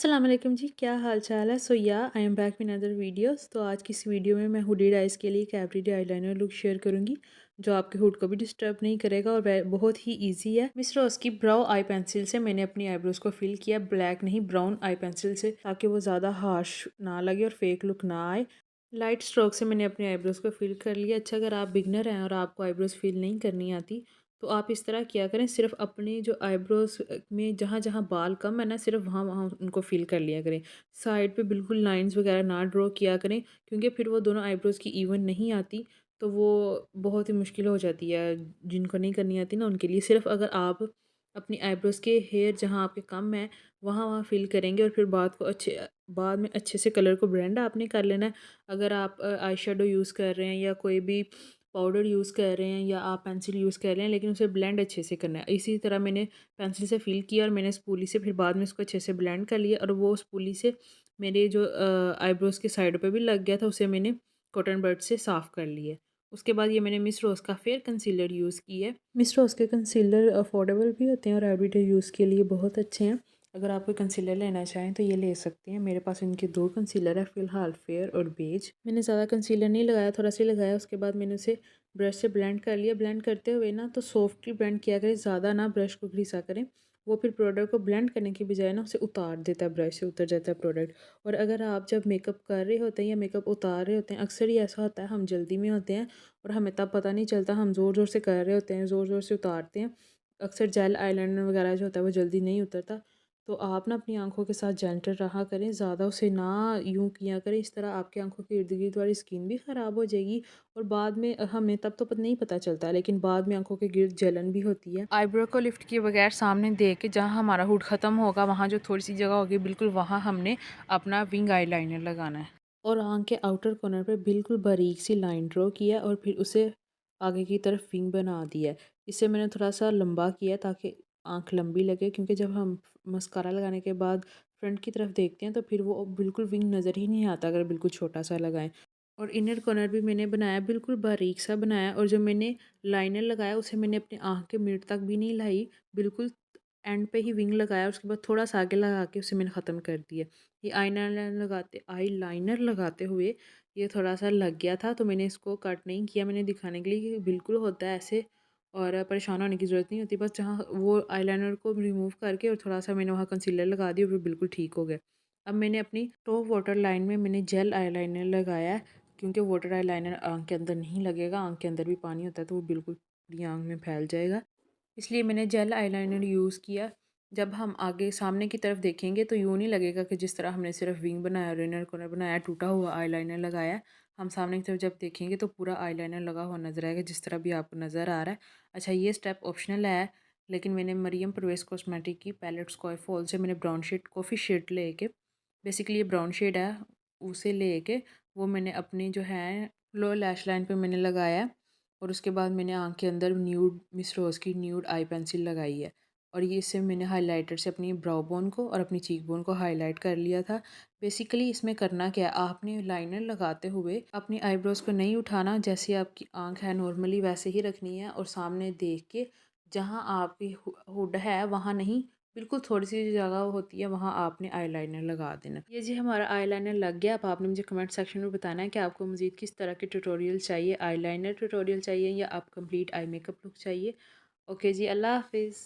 अस्सलाम वालेकुम जी, क्या हाल चाल है। I am back with another videos. तो आज की इस वीडियो में मैं हुडीड आइज़ के लिए एक एवरीडे आईलाइनर लुक शेयर करूंगी जो आपके हुड को भी डिस्टर्ब नहीं करेगा और बहुत ही इजी है। मिस रोज़ की ब्राउ आई पेंसिल से मैंने अपनी आईब्रोज को फिल किया, ब्लैक नहीं ब्राउन आई पेंसिल से, ताकि वो ज़्यादा हार्श ना लगे और फेक लुक ना आए। लाइट स्ट्रोक से मैंने अपने आईब्रोज को फिल कर लिया। अच्छा, अगर आप बिगनर हैं और आपको आईब्रोज फिल नहीं करनी आती तो आप इस तरह किया करें, सिर्फ अपने जो आईब्रोज में जहाँ जहाँ बाल कम है ना, सिर्फ वहाँ वहाँ उनको फिल कर लिया करें। साइड पे बिल्कुल लाइंस वगैरह ना ड्रॉ किया करें, क्योंकि फिर वो दोनों आईब्रोज की इवन नहीं आती, तो वो बहुत ही मुश्किल हो जाती है जिनको नहीं करनी आती ना उनके लिए। सिर्फ अगर आप अपनी आईब्रोज के हेयर जहाँ आपके कम है वहाँ वहाँ फिल करेंगे और फिर बाद में अच्छे से कलर को ब्लेंड आपने कर लेना है। अगर आप आई शेडो यूज़ कर रहे हैं या कोई भी पाउडर यूज़ कर रहे हैं या आप पेंसिल यूज़ कर रहे हैं, लेकिन उसे ब्लेंड अच्छे से करना है। इसी तरह मैंने पेंसिल से फिल किया और मैंने स्पूली से फिर बाद में इसको अच्छे से ब्लेंड कर लिया, और वो स्पूली से मेरे जो आईब्रोज़ के साइड पे भी लग गया था, उसे मैंने कॉटन बड से साफ़ कर लिया। उसके बाद ये मैंने मिस रोज़ का फेयर कंसीलर यूज़ किया है। मिस रोज़ के कंसीलर अफोर्डेबल भी होते हैं और एवरीडे यूज़ के लिए बहुत अच्छे हैं। अगर आप कोई कंसीलर लेना चाहें तो ये ले सकते हैं। मेरे पास इनके दो कंसीलर है फ़िलहाल, फेयर और बेज। मैंने ज़्यादा कंसीलर नहीं लगाया, थोड़ा सा ही लगाया। उसके बाद मैंने उसे ब्रश से ब्लेंड कर लिया। ब्लेंड करते हुए ना तो सॉफ्टली ब्लेंड किया करें, ज़्यादा ना ब्रश को घिसा करें। वो फिर प्रोडक्ट को ब्लेंड करने की बजाय ना उसे उतार देता है, ब्रश से उतर जाता है प्रोडक्ट। और अगर आप जब मेकअप कर रहे होते हैं या मेकअप उतार रहे होते हैं, अक्सर ही ऐसा होता है हम जल्दी में होते हैं और हमें तब पता नहीं चलता, हम ज़ोर ज़ोर से कर रहे होते हैं, ज़ोर ज़ोर से उतारते हैं। अक्सर जेल आईलाइनर वगैरह जो होता है वो जल्दी नहीं उतरता। तो आप ना अपनी आंखों के साथ जेंटल रहा करें, ज़्यादा उसे ना यूँ किया करें। इस तरह आपकी आंखों के इर्द गिर्द वाली स्किन भी ख़राब हो जाएगी और बाद में हमें तब तो नहीं पता चलता, लेकिन बाद में आंखों के गिर्द जलन भी होती है। आईब्रो को लिफ्ट किए बगैर सामने देख के जहाँ हमारा हुड ख़त्म होगा, वहाँ जो थोड़ी सी जगह होगी बिल्कुल वहाँ हमने अपना विंग आईलाइनर लगाना है। और आँख के आउटर कॉर्नर पे बिल्कुल बारीक सी लाइन ड्रॉ किया और फिर उसे आगे की तरफ विंग बना दिया है। इसे मैंने थोड़ा सा लंबा किया ताकि आँख लंबी लगे, क्योंकि जब हम मस्कारा लगाने के बाद फ्रंट की तरफ देखते हैं तो फिर वो बिल्कुल विंग नज़र ही नहीं आता अगर बिल्कुल छोटा सा लगाएं। और इनर कॉर्नर भी मैंने बनाया, बिल्कुल बारीक सा बनाया। और जो मैंने लाइनर लगाया उसे मैंने अपनी आँख के मिड तक भी नहीं लाई, बिल्कुल एंड पे ही विंग लगाया। उसके बाद थोड़ा सा आगे लगा के उसे मैंने ख़त्म कर दिया। ये आई लाइनर लगाते हुए ये थोड़ा सा लग गया था, तो मैंने इसको कट नहीं किया, मैंने दिखाने के लिए कि बिल्कुल होता है ऐसे और परेशान होने की ज़रूरत नहीं होती। बस जहाँ वो आईलाइनर को रिमूव करके और थोड़ा सा मैंने वहाँ कंसीलर लगा दिया, फिर बिल्कुल ठीक हो गया। अब मैंने अपनी टॉप वाटर लाइन में मैंने जेल आईलाइनर लगाया है, क्योंकि वाटर आईलाइनर आँख के अंदर नहीं लगेगा, आँख के अंदर भी पानी होता है तो वो बिल्कुल पूरी आँख में फैल जाएगा। इसलिए मैंने जेल आईलाइनर यूज़ किया। जब हम आगे सामने की तरफ देखेंगे तो यूँ नहीं लगेगा कि जिस तरह हमने सिर्फ विंग बनाया और इनर कॉर्नर बनाया, टूटा हुआ आईलाइनर लगाया। हम सामने की तरफ जब देखेंगे तो पूरा आईलाइनर लगा हुआ नज़र आएगा, जिस तरह भी आपको नज़र आ रहा है। अच्छा, ये स्टेप ऑप्शनल है, लेकिन मैंने मरियम परवेज़ कॉस्मेटिक की पैलेट स्क्वायर फॉल से मैंने ब्राउन शेड, कॉफ़ी शेड लेके, बेसिकली ये ब्राउन शेड है, उसे लेके वो मैंने अपनी जो है लोअर लैश लाइन पे मैंने लगाया। और उसके बाद मैंने आँख के अंदर न्यूड मिस रोज़ की न्यूड आई पेंसिल लगाई है। और ये इससे मैंने हाइलाइटर से अपनी ब्राउ बोन को और अपनी चीक बोन को हाईलाइट कर लिया था। बेसिकली इसमें करना क्या है, आपने लाइनर लगाते हुए अपनी आईब्रोज़ को नहीं उठाना, जैसे आपकी आँख है नॉर्मली वैसे ही रखनी है, और सामने देख के जहाँ आपकी हुड है वहाँ नहीं, बिल्कुल थोड़ी सी जगह होती है वहाँ आपने आईलाइनर लगा देना। ये जी हमारा आईलाइनर लग गया। अब आपने मुझे कमेंट सेक्शन में बताना है कि आपको मज़ीद किस तरह के ट्यूटोरियल चाहिए, आईलाइनर ट्यूटोरियल चाहिए या आप कंप्लीट आई मेकअप लुक चाहिए। ओके जी, अल्लाह हाफिज़।